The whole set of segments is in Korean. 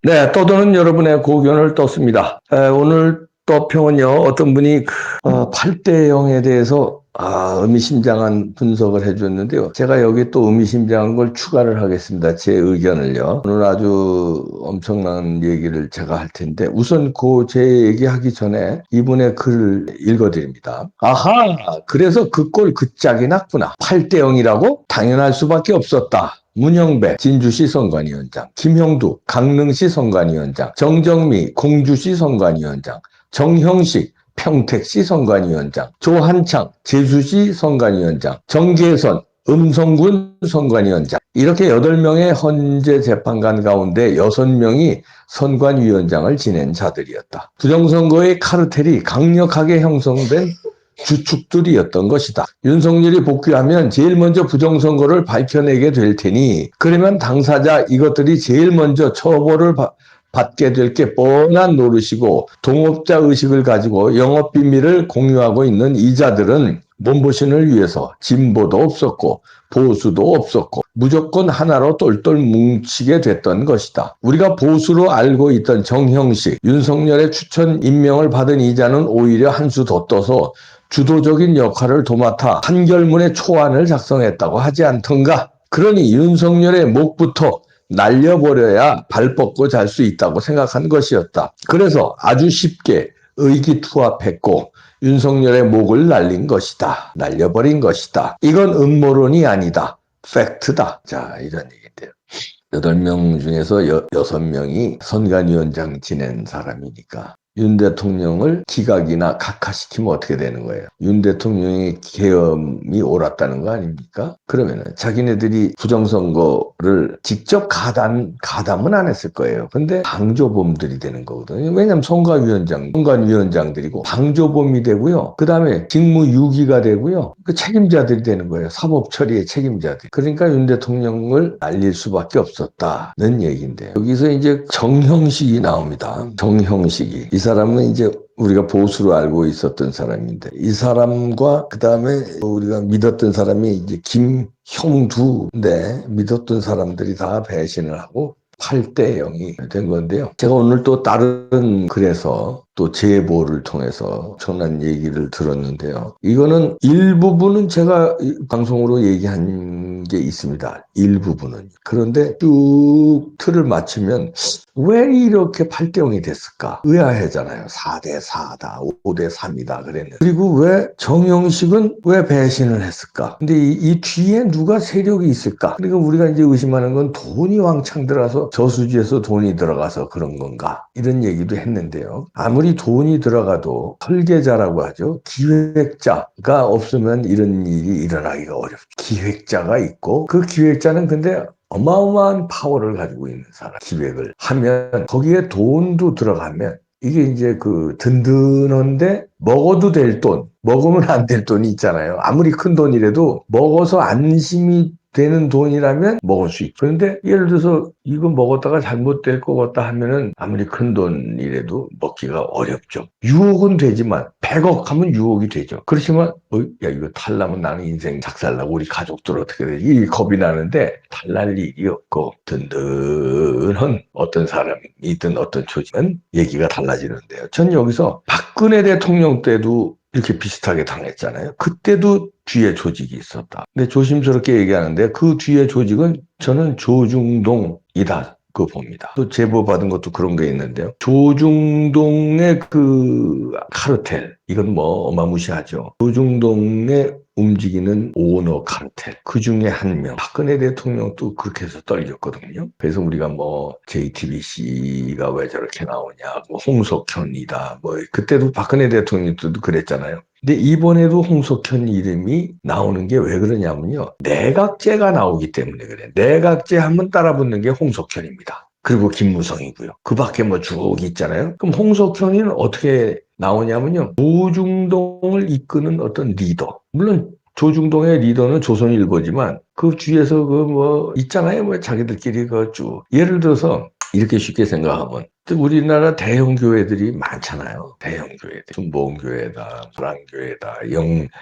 네, 떠도는 여러분의 고견을 떴습니다. 오늘 또 평은요, 어떤 분이 8대 0에 대해서 의미심장한 분석을 해줬는데요. 제가 여기 또 의미심장한 걸 추가를 하겠습니다. 제 의견을요. 오늘 아주 엄청난 얘기를 제가 할 텐데, 우선 제 얘기하기 전에 이분의 글을 읽어드립니다. 아하, 그래서 그 꼴 그 짝이 났구나. 8대 0이라고? 당연할 수밖에 없었다. 문영배 진주시 선관위원장, 김형두 강릉시 선관위원장, 정정미 공주시 선관위원장, 정형식 평택시 선관위원장, 조한창 제주시 선관위원장, 정계선 음성군 선관위원장, 이렇게 8명의 헌재 재판관 가운데 6명이 선관위원장을 지낸 자들이었다. 부정선거의 카르텔이 강력하게 형성된 주축들이었던 것이다. 윤석열이 복귀하면 제일 먼저 부정선거를 밝혀내게 될 테니, 그러면 당사자 이것들이 제일 먼저 처벌을 받게 될 게 뻔한 노릇이고, 동업자 의식을 가지고 영업비밀을 공유하고 있는 이자들은 몸보신을 위해서 진보도 없었고 보수도 없었고 무조건 하나로 똘똘 뭉치게 됐던 것이다. 우리가 보수로 알고 있던 정형식, 윤석열의 추천 임명을 받은 이자는 오히려 한 수 더 떠서 주도적인 역할을 도맡아 판결문의 초안을 작성했다고 하지 않던가. 그러니 윤석열의 목부터 날려버려야 발 뻗고 잘 수 있다고 생각한 것이었다. 그래서 아주 쉽게 의기투합했고 윤석열의 목을 날린 것이다. 날려버린 것이다. 이건 음모론이 아니다. 팩트다. 자, 이런 얘기인데요. 8명 중에서 6명이 선관위원장 지낸 사람이니까 윤 대통령을 기각이나 각하시키면 어떻게 되는 거예요? 윤 대통령의 계엄이 옳았다는 거 아닙니까? 그러면은 자기네들이 부정선거를 직접 가담은 안 했을 거예요. 근데 방조범들이 되는 거거든요. 왜냐면 선관위원장들이고 방조범이 되고요. 그 다음에 직무유기가 되고요. 그 책임자들이 되는 거예요. 사법 처리의 책임자들. 그러니까 윤 대통령을 날릴 수밖에 없었다는 얘기인데요. 여기서 이제 정형식이 나옵니다. 정형식이. 이 사람은 이제 우리가 보수로 알고 있었던 사람인데, 이 사람과 그 다음에 우리가 믿었던 사람이 이제 김형두인데, 믿었던 사람들이 다 배신을 하고 8대 0이 된 건데요. 제가 오늘 또 다른 글에서 또 제보를 통해서 엄청난 얘기를 들었는데요. 이거는 일부분은 제가 방송으로 얘기한 게 있습니다. 일부분은. 그런데 쭉 틀을 맞추면 왜 이렇게 8대 0이 됐을까? 의아해잖아요. 4대 4다, 5대 3이다 그랬는데. 그리고 왜 정형식은 왜 배신을 했을까? 근데 이 뒤에 누가 세력이 있을까? 그러니까 우리가 이제 의심하는 건 돈이 왕창 들어가서 저수지에서 돈이 들어가서 그런 건가? 이런 얘기도 했는데요. 아무리 돈이 들어가도 설계자라고 하죠. 기획자가 없으면 이런 일이 일어나기가 어렵죠. 기획자가 있고 그 기획자는 근데 어마어마한 파워를 가지고 있는 사람. 기획을 하면 거기에 돈도 들어가면 이게 이제 그 든든한데 먹어도 될 돈, 먹으면 안 될 돈이 있잖아요. 아무리 큰 돈이라도 먹어서 안심이 되는 돈이라면 먹을 수 있죠. 그런데 예를 들어서 이거 먹었다가 잘못될 것 같다 하면은 아무리 큰 돈이라도 먹기가 어렵죠. 유혹은 되지만 100억 하면 유혹이 되죠. 그렇지만 야 이거 탈라면 나는 인생 작살나고 우리 가족들 어떻게 되지? 이 겁이 나는데 탈날 일이 없고 든든한 어떤 사람이든 어떤 조직은 얘기가 달라지는데요. 전 여기서 박근혜 대통령 때도 이렇게 비슷하게 당했잖아요. 그때도 뒤에 조직이 있었다. 근데 조심스럽게 얘기하는데 그 뒤에 조직은 저는 조중동이다. 그 봅니다. 또 제보 받은 것도 그런 게 있는데요. 조중동의 그 카르텔, 이건 뭐 어마무시하죠. 조중동의 움직이는 오너 카르텔, 그 중에 한 명, 박근혜 대통령도 그렇게 해서 떨렸거든요. 그래서 우리가 뭐 JTBC가 왜 저렇게 나오냐, 뭐 홍석현이다, 뭐 그때도 박근혜 대통령도 그랬잖아요. 근데 이번에도 홍석현 이름이 나오는 게 왜 그러냐면요. 내각제가 나오기 때문에 그래. 내각제 하면 따라붙는 게 홍석현입니다. 그리고 김무성이고요. 그 밖에 뭐 쭉 있잖아요. 그럼 홍석현이는 어떻게 나오냐면요. 조중동을 이끄는 어떤 리더. 물론 조중동의 리더는 조선일보지만 그 뒤에서 그 뭐 있잖아요. 뭐 자기들끼리 그 쭉. 예를 들어서 이렇게 쉽게 생각하면 우리나라 대형 교회들이 많잖아요. 대형 교회들. 순복음교회다, 불안교회다,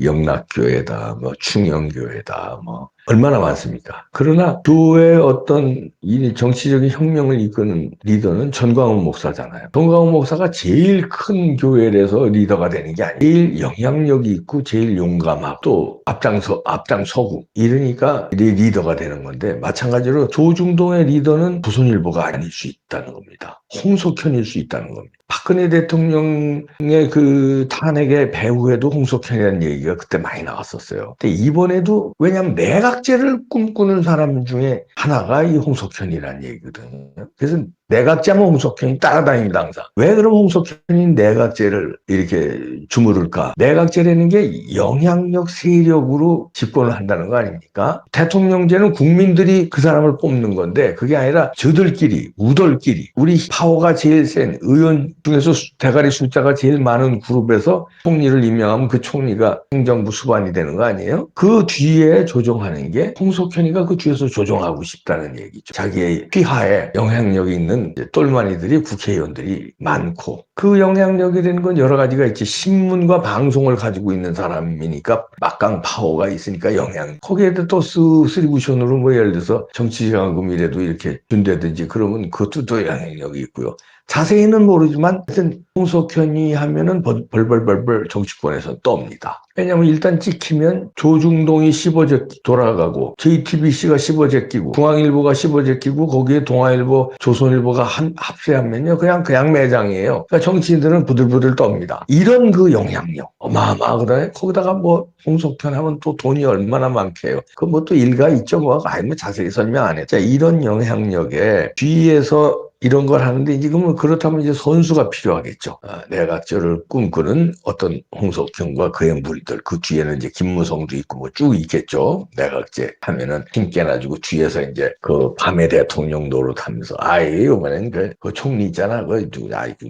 영락교회다, 뭐 충영교회다, 뭐 얼마나 많습니까? 그러나 교회의 어떤 이 정치적인 혁명을 이끄는 리더는 전광훈 목사잖아요. 전광훈 목사가 제일 큰 교회에서 리더가 되는 게 아니에요. 제일 영향력이 있고 제일 용감하고 또 앞장서고 이러니까 리더가 되는 건데, 마찬가지로 조중동의 리더는 조선일보가 아닐 수 있다는 겁니다. 홍석현일 수 있다는 겁니다. 박근혜 대통령의 그 탄핵의 배후에도 홍석현이라는 얘기가 그때 많이 나왔었어요. 근데 이번에도, 왜냐하면 내각제를 꿈꾸는 사람 중에 하나가 이 홍석현이라는 얘기거든요. 그래서 내각제면 홍석현이 따라다닙니다, 항상. 왜 그럼 홍석현이 내각제를 이렇게 주무를까? 내각제라는 게 영향력 세력으로 집권을 한다는 거 아닙니까? 대통령제는 국민들이 그 사람을 뽑는 건데, 그게 아니라 저들끼리, 우덜끼리, 우리 파워가 제일 센 의원 중에서 대가리 숫자가 제일 많은 그룹에서 총리를 임명하면 그 총리가 행정부 수반이 되는 거 아니에요? 그 뒤에 조정하는 게, 홍석현이가 그 뒤에서 조정하고 싶다는 얘기죠. 자기의 휘하에 영향력이 있는 똘마니들이, 국회의원들이 많고, 그 영향력이라는 건 여러 가지가 있지. 신문과 방송을 가지고 있는 사람이니까 막강 파워가 있으니까 영향. 거기에도 또 쓰리구션으로 뭐 예를 들어서 정치자금이라도 이렇게 준다든지 그러면 그것도 또 영향력이 있고요. 자세히는 모르지만 하여튼 홍석현이 하면은 벌벌벌벌 정치권에서 떱니다. 왜냐하면 일단 찍히면 조중동이 씹어제 돌아가고, JTBC가 씹어제 끼고, 중앙일보가 씹어제 끼고, 거기에 동아일보, 조선일보가 합세하면요 그냥 매장이에요. 그러니까 정치인들은 부들부들 떱니다. 이런 그 영향력 어마어마하거든요. 거기다가 뭐 홍석현 하면 또 돈이 얼마나 많게요. 그 뭐 또 일가 있죠. 뭐 아니면 자세히 설명 안 해. 자, 이런 영향력에 뒤에서 이런 걸 하는데, 이제 그러면 그렇다면 이제 선수가 필요하겠죠. 내각제를 꿈꾸는 어떤 홍석현과 그의 무리들, 그 뒤에는 이제 김무성도 있고 뭐 쭉 있겠죠. 내각제 하면은 힘 깨가지고 뒤에서 이제 그 밤의 대통령 노릇하면서, 이번엔 그 총리 있잖아.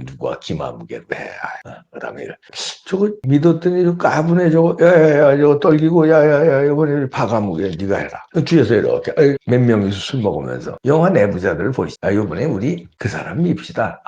누가 김한무게로 해. 그다음에 저거 믿었더니 저 까분해 저거, 야야야 저거 떨기고, 야야야 이번에 박아무게 네가 해라. 뒤에서 이렇게 몇 명이서 술 먹으면서 영화 내부자들을 보시죠. 이번에 우리 그 사람 밉시다.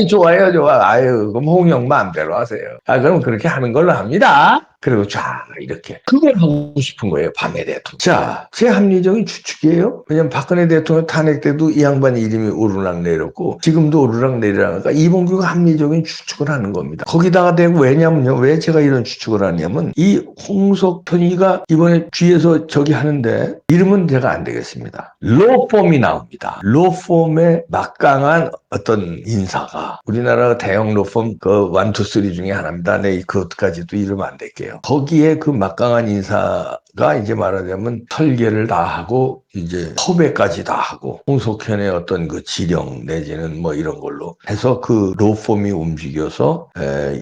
좋아요 좋아. 그럼 홍영 마음대로 하세요. 그럼 그렇게 하는 걸로 합니다. 그리고 쫙 이렇게 그걸 하고 싶은 거예요, 밤의 대통령. 자, 제 합리적인 추측이에요. 왜냐면 박근혜 대통령 탄핵 때도 이 양반의 이름이 오르락 내렸고 지금도 오르락 내리락하니까 이봉규가 합리적인 추측을 하는 겁니다. 거기다가 대고, 왜냐면요, 왜 제가 이런 추측을 하냐면, 이 홍석현이가 이번에 뒤에서 저기 하는데 이름은 제가 안 되겠습니다. 로펌이 나옵니다. 로펌의 막강한 어떤 인사가, 우리나라 대형 로펌 그 1, 2, 3 중에 하나입니다. 네, 그것까지도 이름 안 될게요. 거기에 그 막강한 인사가 이제 말하자면 설계를 다 하고 이제 섭외까지 다 하고, 홍석현의 어떤 그 지령 내지는 뭐 이런 걸로 해서 그 로펌이 움직여서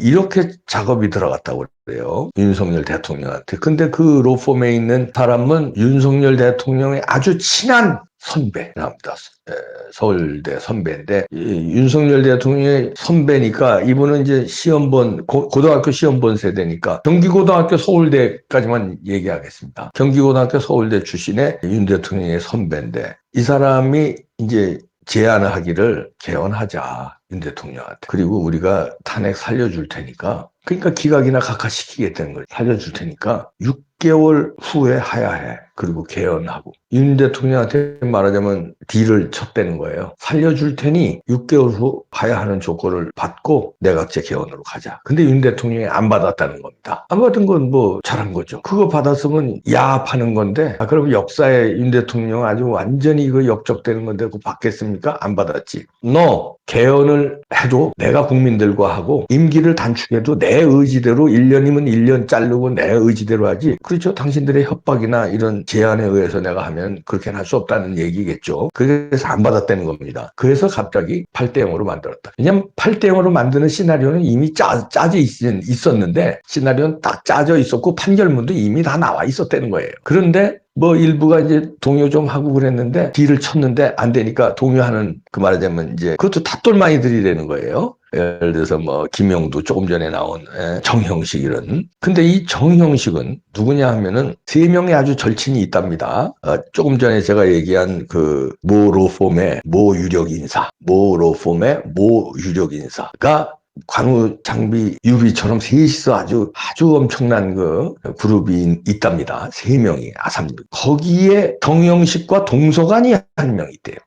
이렇게 작업이 들어갔다고 그래요. 윤석열 대통령한테. 근데 그 로펌에 있는 사람은 윤석열 대통령의 아주 친한 선배랍니다. 서울대 선배인데, 윤석열 대통령의 선배니까 이분은 이제 고등학교 시험 본 세대니까 경기고등학교 서울대까지만 얘기하겠습니다. 경기고등학교 서울대 출신의 윤 대통령의 선배인데, 이 사람이 이제 제안을 하기를, 개헌하자 윤 대통령한테. 그리고 우리가 탄핵 살려줄 테니까, 그러니까 기각이나 각하시키겠다는 거예요. 살려줄 테니까 6개월 후에 하야해. 그리고 개헌하고. 윤 대통령한테 말하자면 딜을 쳤다는 거예요. 살려줄 테니 6개월 후 하야하는 조건을 받고 내각제 개헌으로 가자. 근데 윤 대통령이 안 받았다는 겁니다. 안 받은 건 뭐 잘한 거죠. 그거 받았으면 야합하는 건데, 그럼 역사에 윤 대통령 아주 완전히 이거 역적되는 건데 그거 받겠습니까? 안 받았지. 개헌을 해도 내가 국민들과 하고, 임기를 단축해도 내 의지대로 1년이면 1년 자르고 내 의지대로 하지. 그렇죠. 당신들의 협박이나 이런 제안에 의해서 내가 하면 그렇게는 할 수 없다는 얘기겠죠. 그래서 안 받았다는 겁니다. 그래서 갑자기 8대 0으로 만들었다. 왜냐면 8대 0으로 만드는 시나리오는 이미 짜져 있었는데, 시나리오는 딱 짜져 있었고 판결문도 이미 다 나와 있었다는 거예요. 그런데 뭐 일부가 이제 동요 좀 하고 그랬는데 딜을 쳤는데 안 되니까, 동요하는 그 말하자면 이제 그것도 탑돌마이들이라는 거예요. 예를 들어서 뭐 김영도 조금 전에 나온 정형식 이런. 근데 이 정형식은 누구냐 하면은 3명의 아주 절친이 있답니다. 조금 전에 제가 얘기한 그 모 로펌의 모 유력 인사가 관우, 장비, 유비처럼 셋이서 아주 엄청난 그 그룹이 있답니다. 세 명이 아삼. 거기에 정영식과 동서관이 한 명 있대요.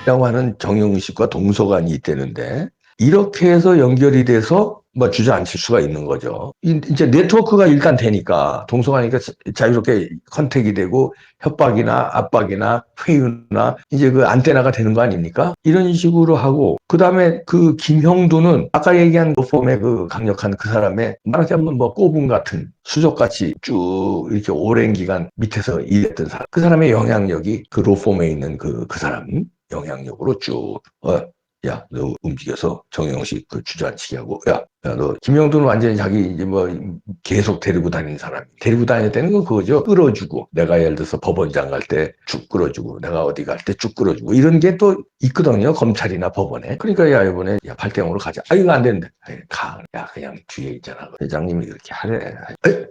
라고 하는 정영식과 동서관이 있다는데 이렇게 해서 연결이 돼서 뭐 주저앉힐 수가 있는 거죠. 이제 네트워크가 일단 되니까 동서관이니까 자유롭게 컨택이 되고 협박이나 압박이나 회유나 이제 그 안테나가 되는 거 아닙니까? 이런 식으로 하고 그다음에 그 김형두는 아까 얘기한 로펌의 그 강력한 그 사람의 말하자면 뭐 꼬분 같은 수족같이 쭉 이렇게 오랜 기간 밑에서 일했던 사람 그 사람의 영향력이 그 로펌에 있는 그 사람 영향력으로 쭉 야, 너 움직여서 정영식 그 주저앉히게 하고, 야, 너, 김영도는 완전히 자기 이제 뭐 계속 데리고 다니는 사람이. 데리고 다녔다는 건 그거죠. 끌어주고, 내가 예를 들어서 법원장 갈 때 쭉 끌어주고, 내가 어디 갈 때 쭉 끌어주고, 이런 게 또 있거든요. 검찰이나 법원에. 그러니까 야, 이번에, 야, 팔대형으로 가자. 아, 이거 안 되는데. 아이, 가. 야, 그냥 뒤에 있잖아. 회장님이 그렇게 하래. 에이?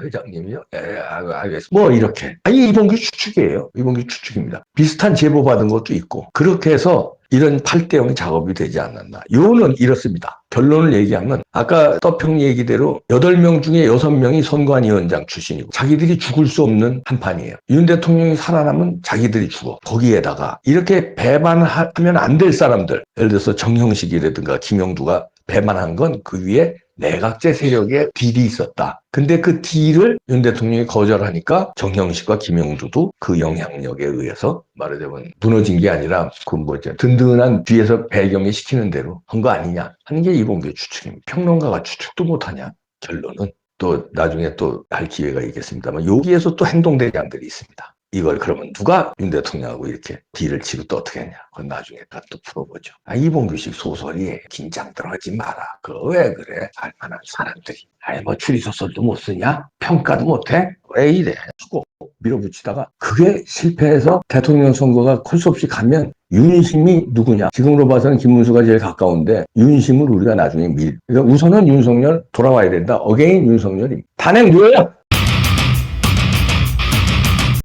회장님이요? 알겠어. 뭐, 이렇게. 아니, 이봉규 추측이에요. 이봉규 추측입니다. 비슷한 제보 받은 것도 있고. 그렇게 해서 이런 8대0 작업이 되지 않았나. 요는 이렇습니다. 결론을 얘기하면, 아까 떠평 얘기대로 8명 중에 6명이 선관위원장 출신이고, 자기들이 죽을 수 없는 한판이에요. 윤 대통령이 살아남으면 자기들이 죽어. 거기에다가, 이렇게 배반하면 안 될 사람들, 예를 들어서 정형식이라든가 김영두가 배반한 건 그 위에 내각제 세력의 딜이 있었다. 근데 그 딜을 윤 대통령이 거절하니까 정형식과 김영두도 그 영향력에 의해서 말하자면 무너진 게 아니라 그 뭐죠 든든한 뒤에서 배경이 시키는 대로 한 거 아니냐 하는 게 이봉규 추측입니다. 평론가가 추측도 못하냐. 결론은 또 나중에 또 할 기회가 있겠습니다만 여기에서 또 행동대장들이 있습니다. 이걸 그러면 누가 윤 대통령하고 이렇게 딜을 치고 또 어떻게 했냐. 그건 나중에 또 풀어보죠. 아, 이봉규식 소설이 긴장 들어가지 마라. 그거 왜 그래? 알만한 사람들이. 아예 뭐 추리소설도 못 쓰냐? 평가도 못해? 왜 이래? 꼭 밀어붙이다가 그게 실패해서 대통령 선거가 콜 수 없이 가면 윤심이 누구냐? 지금으로 봐서는 김문수가 제일 가까운데 윤심을 우리가 나중에 그러니까 우선은 윤석열 돌아와야 된다. 어게인 윤석열이. 탄핵 누구야?